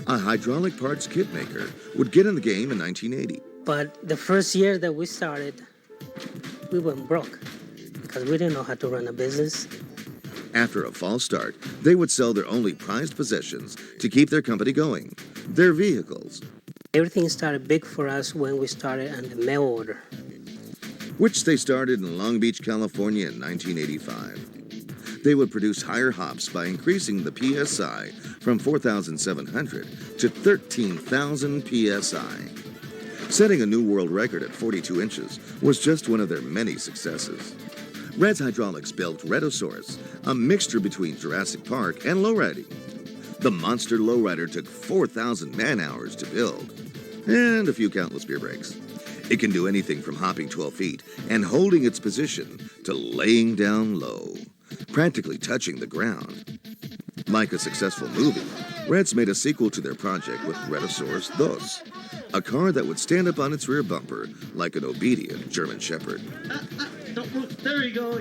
a hydraulic parts kit maker, would get in the game in 1980. But the first year that we started, we went broke because we didn't know how to run a business. After a false start, they would sell their only prized possessions to keep their company going, their vehicles. Everything started big for us when we started on the mail order. Which they started in Long Beach, California in 1985. They would produce higher hops by increasing the PSI from 4,700 to 13,000 PSI. Setting a new world record at 42 inches was just one of their many successes. Red's Hydraulics built Redosaurus, a mixture between Jurassic Park and lowriding. The monster lowrider took 4,000 man-hours to build, and a few countless beer breaks. It can do anything from hopping 12 feet and holding its position to laying down low, practically touching the ground. Like a successful movie, Reds made a sequel to their project with Redosaurus 2, a car that would stand up on its rear bumper like an obedient German Shepherd. Don't move. There you go.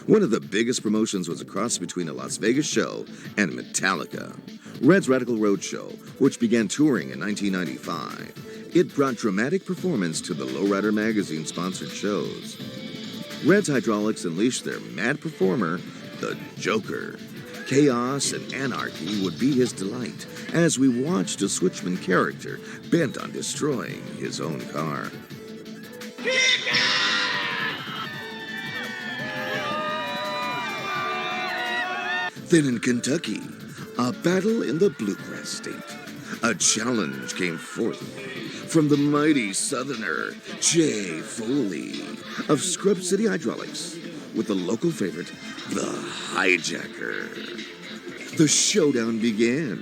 One of the biggest promotions was a cross between a Las Vegas show and Metallica. Red's Radical Roadshow, which began touring in 1995. It brought dramatic performance to the Lowrider magazine sponsored shows. Red's Hydraulics unleashed their mad performer, the Joker. Chaos and anarchy would be his delight as we watched a switchman character bent on destroying his own car. Then in Kentucky, a battle in the bluegrass state. A challenge came forth from the mighty Southerner, Jay Foley of Scrub City Hydraulics, with the local favorite, the Hijacker. The showdown began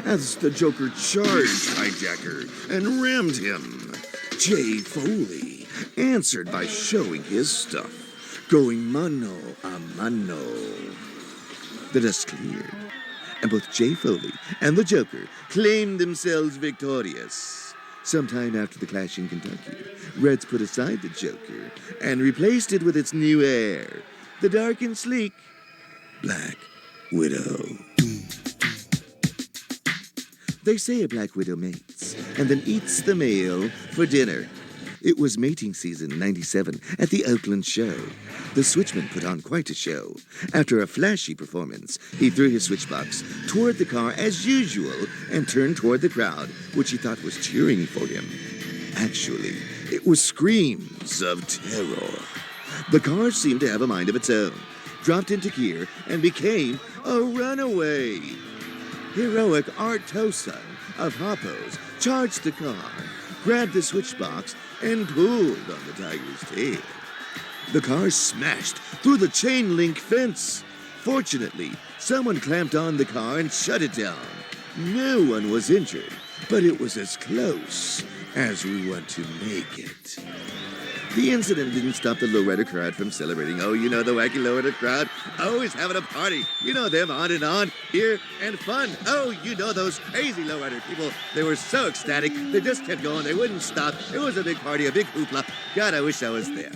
as the Joker charged Hijacker and rammed him. Jay Foley answered by showing his stuff, going mano a mano. The dust cleared, and both Jay Foley and the Joker claimed themselves victorious. Sometime after the clash in Kentucky, Reds put aside the Joker and replaced it with its new heir, the dark and sleek Black Widow. They say a Black Widow mates and then eats the male for dinner. It was mating season in '97 at the Oakland show. The switchman put on quite a show. After a flashy performance, he threw his switchbox toward the car as usual and turned toward the crowd, which he thought was cheering for him. Actually, it was screams of terror. The car seemed to have a mind of its own, dropped into gear, and became a runaway. Heroic Art Toson of Hoppos charged the car, grabbed the switchbox, and pulled on the tiger's tail. The car smashed through the chain link fence. Fortunately, someone clamped on the car and shut it down. No one was injured, but it was as close as we want to make it. The incident didn't stop the lowrider crowd from celebrating. Oh, you know the wacky lowrider crowd? Always having a party. You know them, on and on, here and fun. Oh, you know those crazy lowrider people. They were so ecstatic. They just kept going. They wouldn't stop. It was a big party, a big hoopla. God, I wish I was there.